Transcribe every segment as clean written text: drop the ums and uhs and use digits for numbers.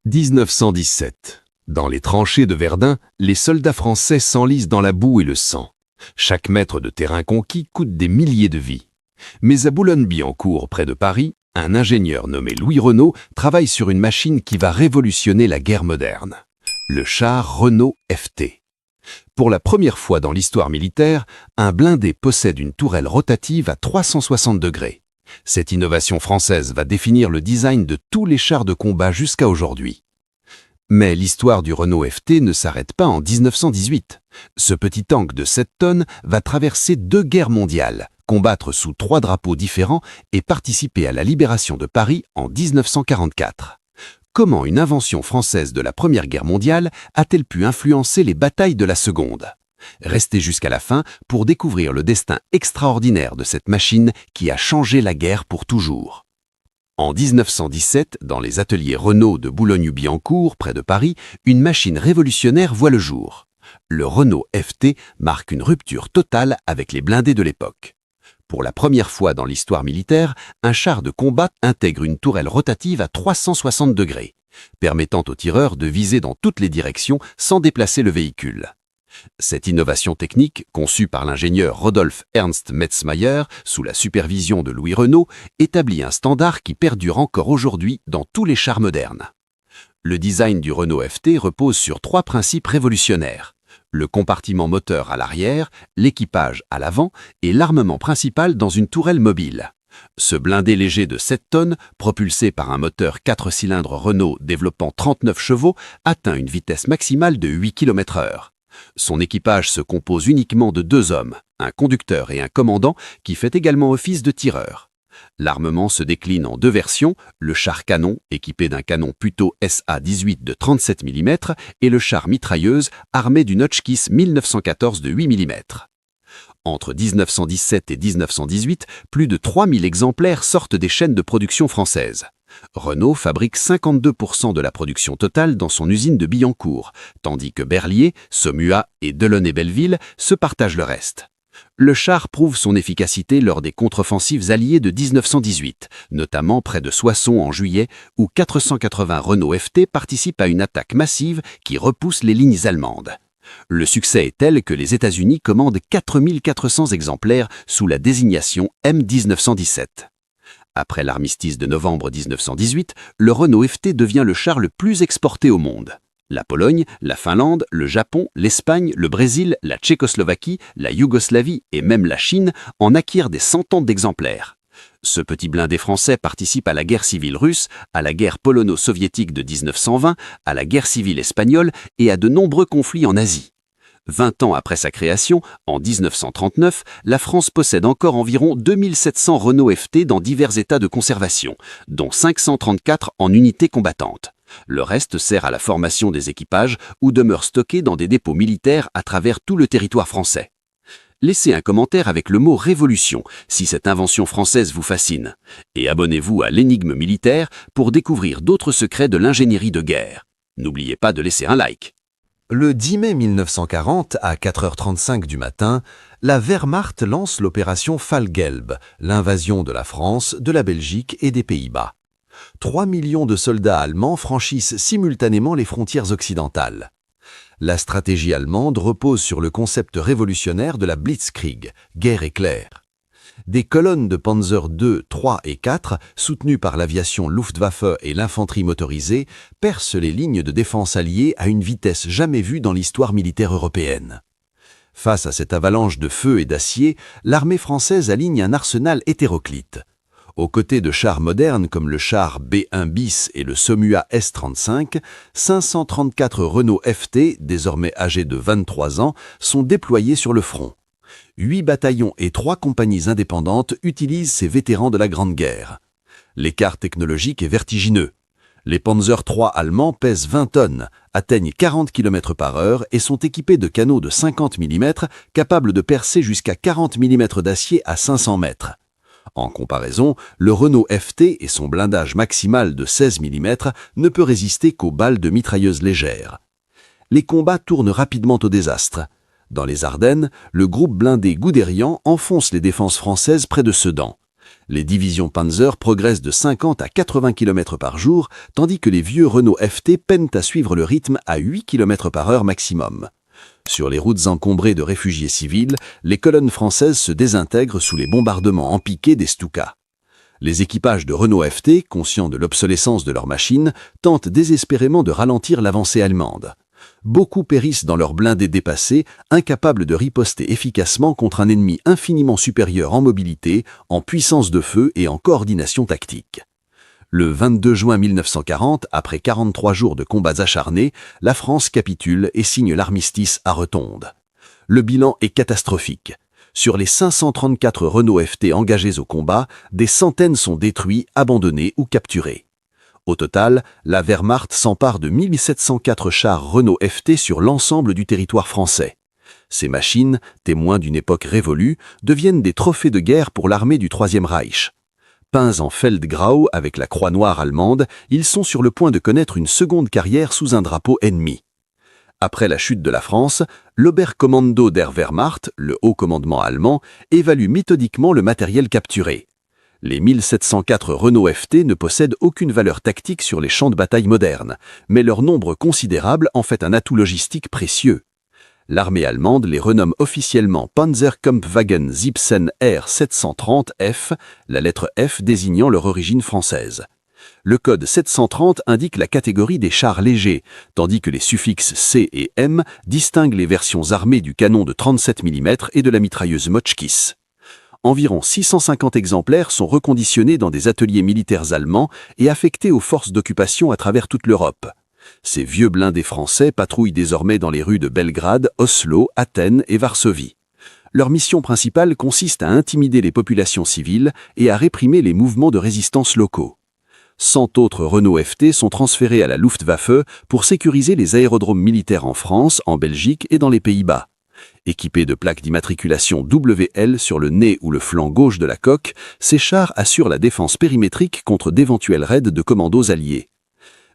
1917. Dans les tranchées de Verdun, les soldats français s'enlisent dans la boue et le sang. Chaque mètre de terrain conquis coûte des milliers de vies. Mais à Boulogne-Billancourt, près de Paris, un ingénieur nommé Louis Renault travaille sur une machine qui va révolutionner la guerre moderne. Le char Renault FT. Pour la première fois dans l'histoire militaire, un blindé possède une tourelle rotative à 360 degrés. Cette innovation française va définir le design de tous les chars de combat jusqu'à aujourd'hui. Mais l'histoire du Renault FT ne s'arrête pas en 1918. Ce petit tank de 7 tonnes va traverser 2 guerres mondiales, combattre sous 3 drapeaux différents et participer à la libération de Paris en 1944. Comment une invention française de la Première Guerre mondiale a-t-elle pu influencer les batailles de la Seconde ? Restez jusqu'à la fin pour découvrir le destin extraordinaire de cette machine qui a changé la guerre pour toujours. En 1917, dans les ateliers Renault de Boulogne-Billancourt, près de Paris, une machine révolutionnaire voit le jour. Le Renault FT marque une rupture totale avec les blindés de l'époque. Pour la première fois dans l'histoire militaire, un char de combat intègre une tourelle rotative à 360 degrés, permettant aux tireurs de viser dans toutes les directions sans déplacer le véhicule. Cette innovation technique, conçue par l'ingénieur Rodolphe Ernst Metzmayer sous la supervision de Louis Renault, établit un standard qui perdure encore aujourd'hui dans tous les chars modernes. Le design du Renault FT repose sur 3 principes révolutionnaires. Le compartiment moteur à l'arrière, l'équipage à l'avant et l'armement principal dans une tourelle mobile. Ce blindé léger de 7 tonnes, propulsé par un moteur 4 cylindres Renault développant 39 chevaux, atteint une vitesse maximale de 8 km/h. Son équipage se compose uniquement de 2 hommes, un conducteur et un commandant qui fait également office de tireur. L'armement se décline en 2 versions, le char canon équipé d'un canon Puto SA-18 de 37 mm et le char mitrailleuse armé d'une Hotchkiss 1914 de 8 mm. Entre 1917 et 1918, plus de 3000 exemplaires sortent des chaînes de production françaises. Renault fabrique 52% de la production totale dans son usine de Billancourt, tandis que Berliet, Saumua et Delaunay-Belleville se partagent le reste. Le char prouve son efficacité lors des contre-offensives alliées de 1918, notamment près de Soissons en juillet, où 480 Renault FT participent à une attaque massive qui repousse les lignes allemandes. Le succès est tel que les États-Unis commandent 4400 exemplaires sous la désignation M1917. Après l'armistice de novembre 1918, le Renault FT devient le char le plus exporté au monde. La Pologne, la Finlande, le Japon, l'Espagne, le Brésil, la Tchécoslovaquie, la Yougoslavie et même la Chine en acquièrent des centaines d'exemplaires. Ce petit blindé français participe à la guerre civile russe, à la guerre polono-soviétique de 1920, à la guerre civile espagnole et à de nombreux conflits en Asie. 20 ans après sa création, en 1939, la France possède encore environ 2700 Renault FT dans divers états de conservation, dont 534 en unités combattantes. Le reste sert à la formation des équipages ou demeure stocké dans des dépôts militaires à travers tout le territoire français. Laissez un commentaire avec le mot « révolution » si cette invention française vous fascine. Et abonnez-vous à l'Énigme militaire pour découvrir d'autres secrets de l'ingénierie de guerre. N'oubliez pas de laisser un like. Le 10 mai 1940, à 4h35 du matin, la Wehrmacht lance l'opération Fallgelb, l'invasion de la France, de la Belgique et des Pays-Bas. 3 millions de soldats allemands franchissent simultanément les frontières occidentales. La stratégie allemande repose sur le concept révolutionnaire de la Blitzkrieg, guerre éclair. Des colonnes de Panzer II, III et IV, soutenues par l'aviation Luftwaffe et l'infanterie motorisée, percent les lignes de défense alliées à une vitesse jamais vue dans l'histoire militaire européenne. Face à cette avalanche de feu et d'acier, l'armée française aligne un arsenal hétéroclite. Aux côtés de chars modernes comme le char B1 bis et le Saumua S-35, 534 Renault FT, désormais âgés de 23 ans, sont déployés sur le front. 8 bataillons et 3 compagnies indépendantes utilisent ces vétérans de la Grande Guerre. L'écart technologique est vertigineux. Les Panzer III allemands pèsent 20 tonnes, atteignent 40 km/h et sont équipés de canons de 50 mm capables de percer jusqu'à 40 mm d'acier à 500 mètres. En comparaison, le Renault FT et son blindage maximal de 16 mm ne peut résister qu'aux balles de mitrailleuses légères. Les combats tournent rapidement au désastre. Dans les Ardennes, le groupe blindé Guderian enfonce les défenses françaises près de Sedan. Les divisions Panzer progressent de 50 à 80 km par jour, tandis que les vieux Renault FT peinent à suivre le rythme à 8 km par heure maximum. Sur les routes encombrées de réfugiés civils, les colonnes françaises se désintègrent sous les bombardements en piqué des Stuka. Les équipages de Renault FT, conscients de l'obsolescence de leurs machines, tentent désespérément de ralentir l'avancée allemande. Beaucoup périssent dans leurs blindés dépassés, incapables de riposter efficacement contre un ennemi infiniment supérieur en mobilité, en puissance de feu et en coordination tactique. Le 22 juin 1940, après 43 jours de combats acharnés, la France capitule et signe l'armistice à Rotonde. Le bilan est catastrophique. Sur les 534 Renault FT engagés au combat, des centaines sont détruits, abandonnés ou capturés. Au total, la Wehrmacht s'empare de 1704 chars Renault FT sur l'ensemble du territoire français. Ces machines, témoins d'une époque révolue, deviennent des trophées de guerre pour l'armée du Troisième Reich. Peints en Feldgrau avec la croix noire allemande, ils sont sur le point de connaître une seconde carrière sous un drapeau ennemi. Après la chute de la France, l'Oberkommando der Wehrmacht, le haut commandement allemand, évalue méthodiquement le matériel capturé. Les 1704 Renault FT ne possèdent aucune valeur tactique sur les champs de bataille modernes, mais leur nombre considérable en fait un atout logistique précieux. L'armée allemande les renomme officiellement Panzerkampfwagen 17 R 730 F, la lettre F désignant leur origine française. Le code 730 indique la catégorie des chars légers, tandis que les suffixes C et M distinguent les versions armées du canon de 37 mm et de la mitrailleuse Motschkiss. Environ 650 exemplaires sont reconditionnés dans des ateliers militaires allemands et affectés aux forces d'occupation à travers toute l'Europe. Ces vieux blindés français patrouillent désormais dans les rues de Belgrade, Oslo, Athènes et Varsovie. Leur mission principale consiste à intimider les populations civiles et à réprimer les mouvements de résistance locaux. 100 autres Renault FT sont transférés à la Luftwaffe pour sécuriser les aérodromes militaires en France, en Belgique et dans les Pays-Bas. Équipés de plaques d'immatriculation WL sur le nez ou le flanc gauche de la coque, ces chars assurent la défense périmétrique contre d'éventuels raids de commandos alliés.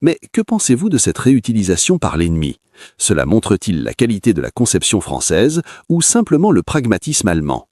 Mais que pensez-vous de cette réutilisation par l'ennemi? Cela montre-t-il la qualité de la conception française ou simplement le pragmatisme allemand?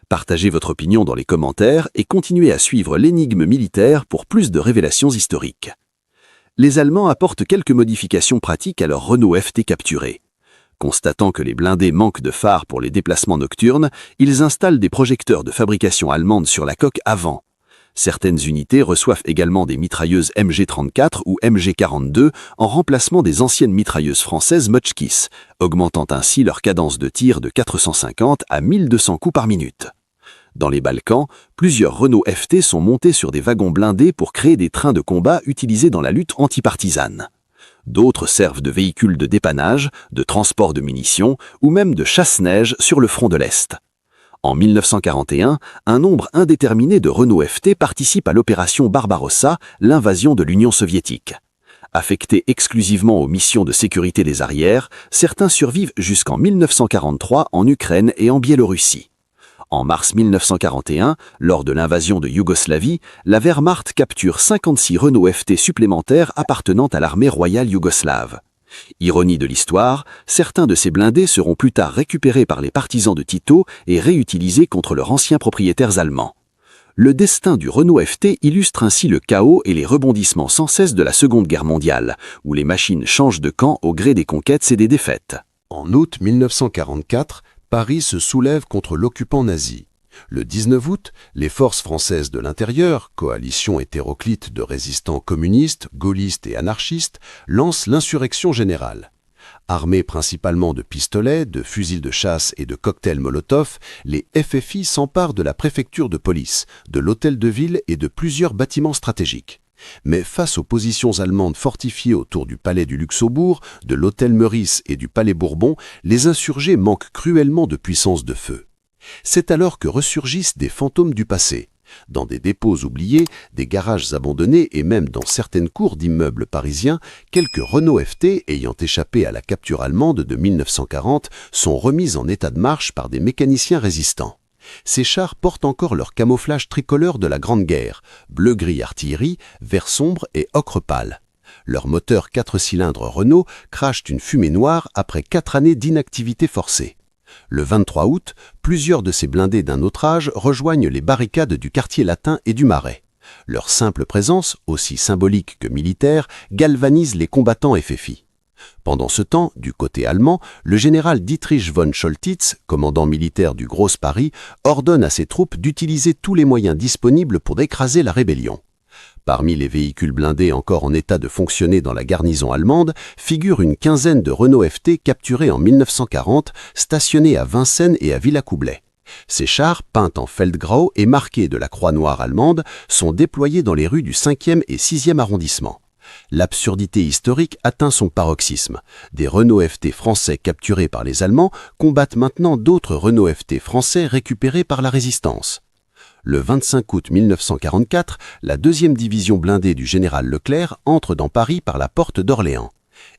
Partagez votre opinion dans les commentaires et continuez à suivre l'énigme militaire pour plus de révélations historiques. Les Allemands apportent quelques modifications pratiques à leur Renault FT capturés. Constatant que les blindés manquent de phares pour les déplacements nocturnes, ils installent des projecteurs de fabrication allemande sur la coque avant. Certaines unités reçoivent également des mitrailleuses MG34 ou MG42 en remplacement des anciennes mitrailleuses françaises Motschkiss, augmentant ainsi leur cadence de tir de 450 à 1200 coups par minute. Dans les Balkans, plusieurs Renault FT sont montés sur des wagons blindés pour créer des trains de combat utilisés dans la lutte antipartisane. D'autres servent de véhicules de dépannage, de transport de munitions ou même de chasse-neige sur le front de l'Est. En 1941, un nombre indéterminé de Renault FT participe à l'opération Barbarossa, l'invasion de l'Union soviétique. Affectés exclusivement aux missions de sécurité des arrières, certains survivent jusqu'en 1943 en Ukraine et en Biélorussie. En mars 1941, lors de l'invasion de Yougoslavie, la Wehrmacht capture 56 Renault FT supplémentaires appartenant à l'armée royale yougoslave. Ironie de l'histoire, certains de ces blindés seront plus tard récupérés par les partisans de Tito et réutilisés contre leurs anciens propriétaires allemands. Le destin du Renault FT illustre ainsi le chaos et les rebondissements sans cesse de la Seconde Guerre mondiale, où les machines changent de camp au gré des conquêtes et des défaites. En août 1944, Paris se soulève contre l'occupant nazi. Le 19 août, les forces françaises de l'intérieur, coalition hétéroclite de résistants communistes, gaullistes et anarchistes, lancent l'insurrection générale. Armés principalement de pistolets, de fusils de chasse et de cocktails Molotov, les FFI s'emparent de la préfecture de police, de l'hôtel de ville et de plusieurs bâtiments stratégiques. Mais face aux positions allemandes fortifiées autour du palais du Luxembourg, de l'hôtel Meurice et du palais Bourbon, les insurgés manquent cruellement de puissance de feu. C'est alors que ressurgissent des fantômes du passé. Dans des dépôts oubliés, des garages abandonnés et même dans certaines cours d'immeubles parisiens, quelques Renault FT ayant échappé à la capture allemande de 1940 sont remis en état de marche par des mécaniciens résistants. Ces chars portent encore leur camouflage tricolore de la Grande Guerre, bleu-gris artillerie, vert sombre et ocre pâle. Leurs moteurs 4 cylindres Renault crachent une fumée noire après 4 années d'inactivité forcée. Le 23 août, plusieurs de ces blindés d'un autre âge rejoignent les barricades du quartier latin et du Marais. Leur simple présence, aussi symbolique que militaire, galvanise les combattants FFI. Pendant ce temps, du côté allemand, le général Dietrich von Choltitz, commandant militaire du Grosse Paris, ordonne à ses troupes d'utiliser tous les moyens disponibles pour écraser la rébellion. Parmi les véhicules blindés encore en état de fonctionner dans la garnison allemande, figure une quinzaine de Renault FT capturés en 1940, stationnés à Vincennes et à Villacoublay. Ces chars, peints en Feldgrau et marqués de la croix noire allemande, sont déployés dans les rues du 5e et 6e arrondissement. L'absurdité historique atteint son paroxysme. Des Renault FT français capturés par les Allemands combattent maintenant d'autres Renault FT français récupérés par la résistance. Le 25 août 1944, la 2e division blindée du général Leclerc entre dans Paris par la porte d'Orléans.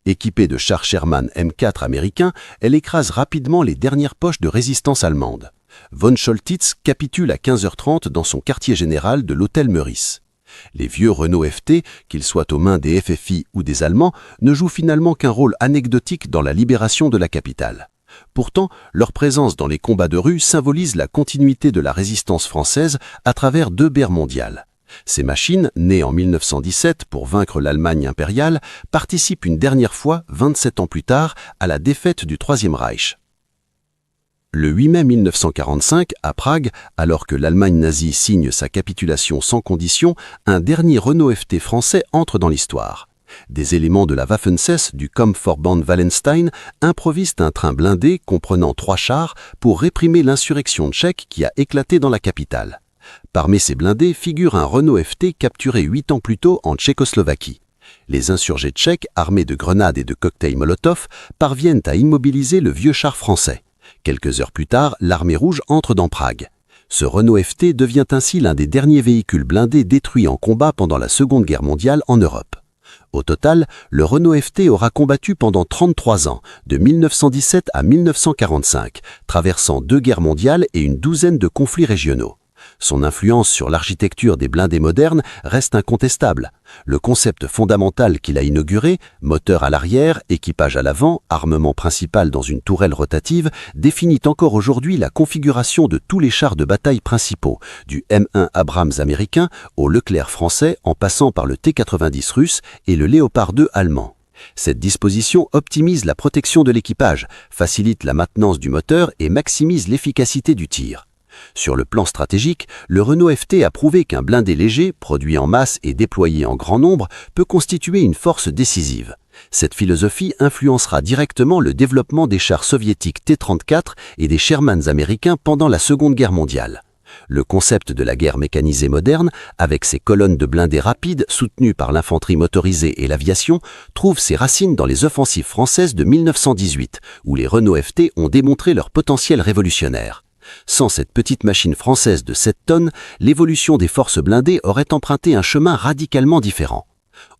Équipée de chars Sherman M4 américains, elle écrase rapidement les dernières poches de résistance allemande. Von Choltitz capitule à 15h30 dans son quartier général de l'hôtel Meurice. Les vieux Renault FT, qu'ils soient aux mains des FFI ou des Allemands, ne jouent finalement qu'un rôle anecdotique dans la libération de la capitale. Pourtant, leur présence dans les combats de rue symbolise la continuité de la résistance française à travers 2 guerres mondiales. Ces machines, nées en 1917 pour vaincre l'Allemagne impériale, participent une dernière fois, 27 ans plus tard, à la défaite du Troisième Reich. Le 8 mai 1945, à Prague, alors que l'Allemagne nazie signe sa capitulation sans condition, un dernier Renault FT français entre dans l'histoire. Des éléments de la Waffen-SS du Kampfverband Wallenstein improvisent un train blindé comprenant 3 chars pour réprimer l'insurrection tchèque qui a éclaté dans la capitale. Parmi ces blindés figure un Renault FT capturé 8 ans plus tôt en Tchécoslovaquie. Les insurgés tchèques, armés de grenades et de cocktails Molotov, parviennent à immobiliser le vieux char français. Quelques heures plus tard, l'armée rouge entre dans Prague. Ce Renault FT devient ainsi l'un des derniers véhicules blindés détruits en combat pendant la Seconde Guerre mondiale en Europe. Au total, le Renault FT aura combattu pendant 33 ans, de 1917 à 1945, traversant 2 guerres mondiales et une douzaine de conflits régionaux. Son influence sur l'architecture des blindés modernes reste incontestable. Le concept fondamental qu'il a inauguré, moteur à l'arrière, équipage à l'avant, armement principal dans une tourelle rotative, définit encore aujourd'hui la configuration de tous les chars de bataille principaux, du M1 Abrams américain au Leclerc français en passant par le T-90 russe et le Léopard 2 allemand. Cette disposition optimise la protection de l'équipage, facilite la maintenance du moteur et maximise l'efficacité du tir. Sur le plan stratégique, le Renault FT a prouvé qu'un blindé léger, produit en masse et déployé en grand nombre, peut constituer une force décisive. Cette philosophie influencera directement le développement des chars soviétiques T-34 et des Shermans américains pendant la Seconde Guerre mondiale. Le concept de la guerre mécanisée moderne, avec ses colonnes de blindés rapides soutenues par l'infanterie motorisée et l'aviation, trouve ses racines dans les offensives françaises de 1918, où les Renault FT ont démontré leur potentiel révolutionnaire. Sans cette petite machine française de 7 tonnes, l'évolution des forces blindées aurait emprunté un chemin radicalement différent.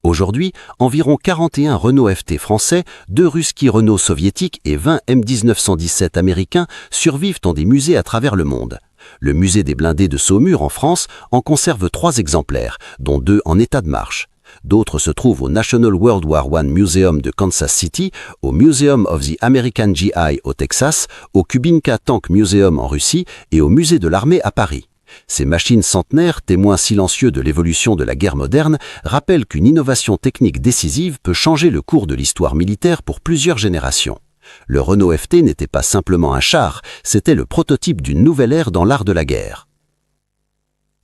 Aujourd'hui, environ 41 Renault FT français, 2 Ruski Renault soviétiques et 20 M1917 américains survivent dans des musées à travers le monde. Le musée des blindés de Saumur en France en conserve 3 exemplaires, dont 2 en état de marche. D'autres se trouvent au National World War I Museum de Kansas City, au Museum of the American GI au Texas, au Kubinka Tank Museum en Russie et au Musée de l'Armée à Paris. Ces machines centenaires, témoins silencieux de l'évolution de la guerre moderne, rappellent qu'une innovation technique décisive peut changer le cours de l'histoire militaire pour plusieurs générations. Le Renault FT n'était pas simplement un char, c'était le prototype d'une nouvelle ère dans l'art de la guerre.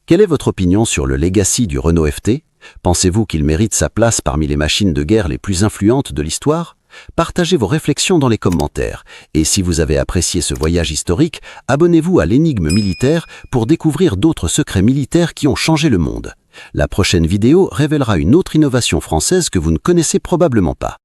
Quelle est votre opinion sur le legacy du Renault FT ? Pensez-vous qu'il mérite sa place parmi les machines de guerre les plus influentes de l'histoire ? Partagez vos réflexions dans les commentaires. Et si vous avez apprécié ce voyage historique, abonnez-vous à l'Énigme militaire pour découvrir d'autres secrets militaires qui ont changé le monde. La prochaine vidéo révélera une autre innovation française que vous ne connaissez probablement pas.